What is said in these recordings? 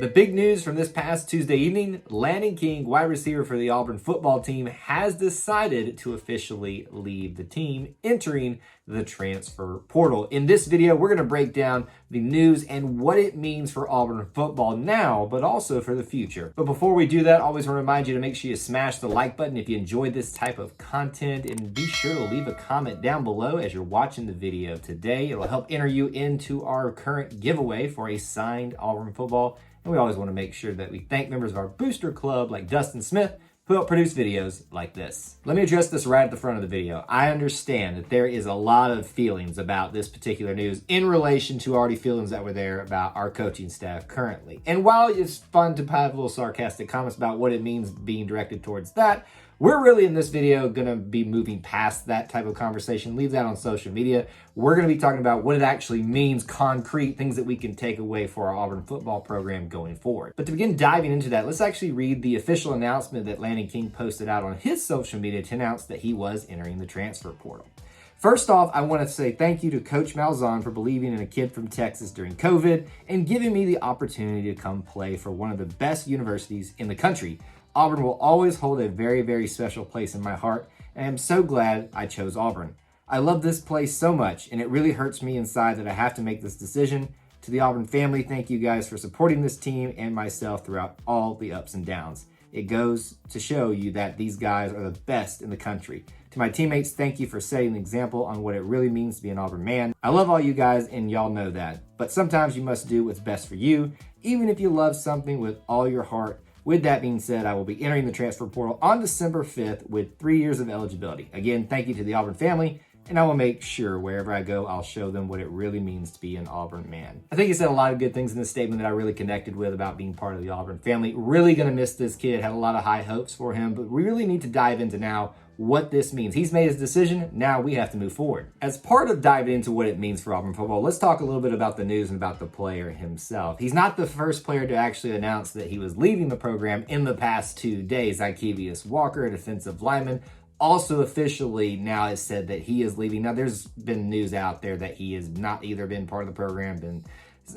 The big news from this past Tuesday evening, Landen King, wide receiver for the Auburn football team, has decided to officially leave the team, entering the transfer portal. In this video, we're going to break down the news and what it means for Auburn football now, but also for the future. But before we do that, I always want to remind you to make sure you smash the like button if you enjoyed this type of content, and be sure to leave a comment down below as you're watching the video today. It'll help enter you into our current giveaway for a signed Auburn football. And we always want to make sure that we thank members of our booster club like Dustin Smith, who help produce videos like this. Let me address this right at the front of the video. I understand that there is a lot of feelings about this particular news in relation to already feelings that were there about our coaching staff currently. And while it's fun to have little sarcastic comments about what it means being directed towards that, we're really in this video going to be moving past that type of conversation. Leave that on social media. We're going to be talking about what it actually means, concrete things that we can take away for our Auburn football program going forward. But to begin diving into that, let's actually read the official announcement that Landen King posted out on his social media to announce that he was entering the transfer portal. First off, I want to say thank you to Coach Malzahn for believing in a kid from Texas during COVID and giving me the opportunity to come play for one of the best universities in the country. Auburn will always hold a very, very special place in my heart, and I'm so glad I chose Auburn. I love this place so much, and it really hurts me inside that I have to make this decision. To the Auburn family, thank you guys for supporting this team and myself throughout all the ups and downs. It goes to show you that these guys are the best in the country. To my teammates, thank you for setting an example on what it really means to be an Auburn man. I love all you guys, and y'all know that. But sometimes you must do what's best for you, even if you love something with all your heart. With that being said, I will be entering the transfer portal on December 5th with 3 years of eligibility. Again, thank you to the Auburn family, and I will make sure wherever I go, I'll show them what it really means to be an Auburn man. I think he said a lot of good things in this statement that I really connected with about being part of the Auburn family. Really going to miss this kid, had a lot of high hopes for him, but we really need to dive into now what this means. He's made his decision. Now we have to move forward. As part of diving into what it means for Auburn football, let's talk a little bit about the news and about the player himself. He's not the first player to actually announce that he was leaving the program in the past 2 days. Ikevius Walker, a defensive lineman, also officially now has said that he is leaving. Now, there's been news out there that he has not either been part of the program,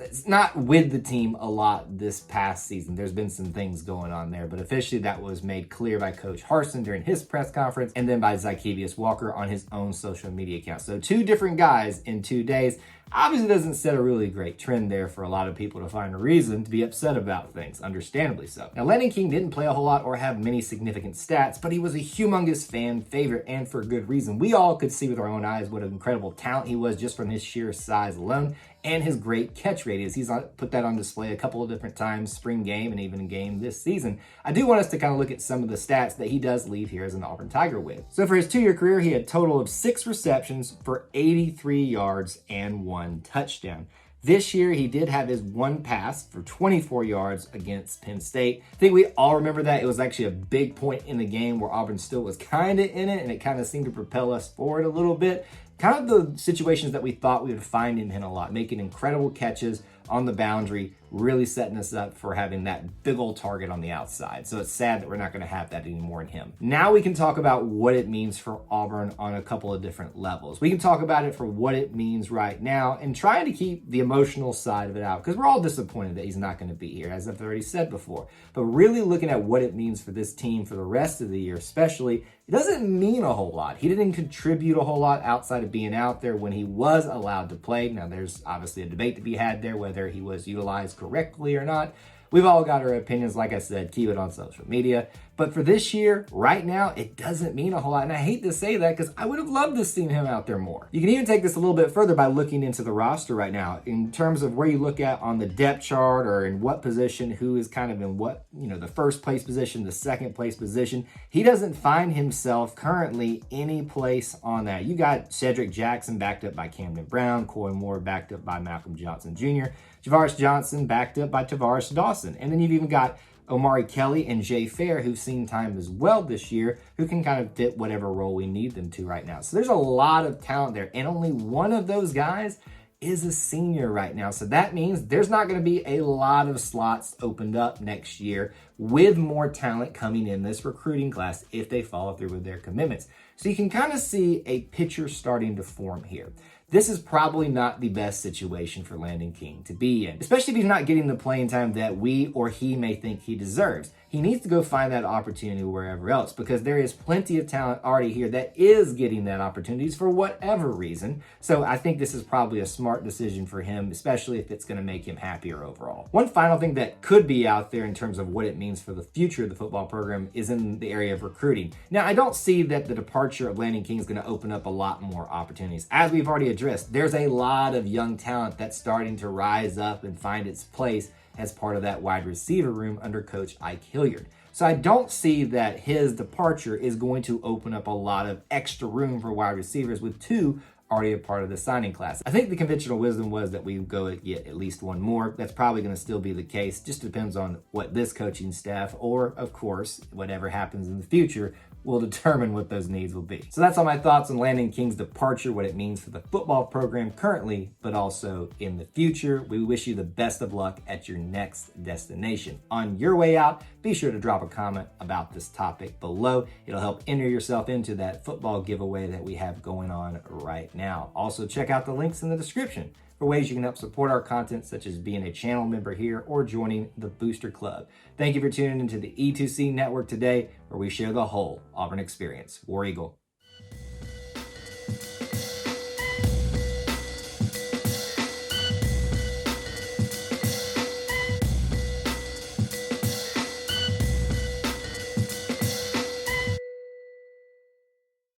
it's not with the team a lot this past season. There's been some things going on there, but officially that was made clear by Coach Harsin during his press conference and then by Ikevius Walker on his own social media account. So 2 different guys in 2 days. Obviously doesn't set a really great trend there for a lot of people to find a reason to be upset about things, understandably so. Now, Landen King didn't play a whole lot or have many significant stats, but he was a humongous fan favorite, and for good reason. We all could see with our own eyes what an incredible talent he was just from his sheer size alone and his great catch radius. He's put that on display a couple of different times, spring game and even in game this season. I do want us to kind of look at some of the stats that he does leave here as an Auburn Tiger with. So for his 2-year career, he had a total of 6 receptions for 83 yards and 1 touchdown. This year, he did have his 1 pass for 24 yards against Penn State. I think we all remember that. It was actually a big point in the game where Auburn still was kind of in it, and it kind of seemed to propel us forward a little bit. Kind of the situations that we thought we would find him in a lot, making incredible catches on the boundary, really setting us up for having that big old target on the outside. So it's sad that we're not going to have that anymore in him. Now we can talk about what it means for Auburn on a couple of different levels. We can talk about it for what it means right now and trying to keep the emotional side of it out, because we're all disappointed that he's not going to be here, as I've already said before. But really looking at what it means for this team for the rest of the year, especially, it doesn't mean a whole lot. He didn't contribute a whole lot outside of being out there when he was allowed to play. Now, there's obviously a debate to be had there, whether he was utilized correctly or not. We've all got our opinions. Like I said, keep it on social media. But for this year, right now, it doesn't mean a whole lot. And I hate to say that because I would have loved to see him out there more. You can even take this a little bit further by looking into the roster right now in terms of where you look at on the depth chart or in what position, who is kind of in what, the first place position, the second place position. He doesn't find himself currently any place on that. You got Cedric Jackson backed up by Camden Brown, Coy Moore backed up by Malcolm Johnson Jr., Javaris Johnson backed up by Tavares Dawson. And then you've even got Omari Kelly and Jay Fair, who've seen time as well this year, who can kind of fit whatever role we need them to right now. So there's a lot of talent there, and only one of those guys is a senior right now. So that means there's not going to be a lot of slots opened up next year with more talent coming in this recruiting class if they follow through with their commitments. So you can kind of see a picture starting to form here. this is probably not the best situation for Landen King to be in, especially if he's not getting the playing time that we or he may think he deserves. He needs to go find that opportunity wherever else, because there is plenty of talent already here that is getting that opportunities for whatever reason. So I think this is probably a smart decision for him, especially if it's going to make him happier overall. One final thing that could be out there in terms of what it means for the future of the football program is in the area of recruiting. Now, I don't see that the departure of Landen King is going to open up a lot more opportunities. As we've already addressed, there's a lot of young talent that's starting to rise up and find its place as part of that wide receiver room under Coach Ike Hilliard. So I don't see that his departure is going to open up a lot of extra room for wide receivers with two already a part of the signing class. I think the conventional wisdom was that we would go get at least one more. That's probably going to still be the case. Just depends on what this coaching staff, or of course, whatever happens in the future, will determine what those needs will be. So that's all my thoughts on Landen King's departure, what it means for the football program currently, but also in the future. We wish you the best of luck at your next destination. On your way out, be sure to drop a comment about this topic below. It'll help enter yourself into that football giveaway that we have going on right now. Also, check out the links in the description for ways you can help support our content, such as being a channel member here or joining the Booster Club. Thank you for tuning into the E2C Network today, where we share the whole Auburn experience. War Eagle.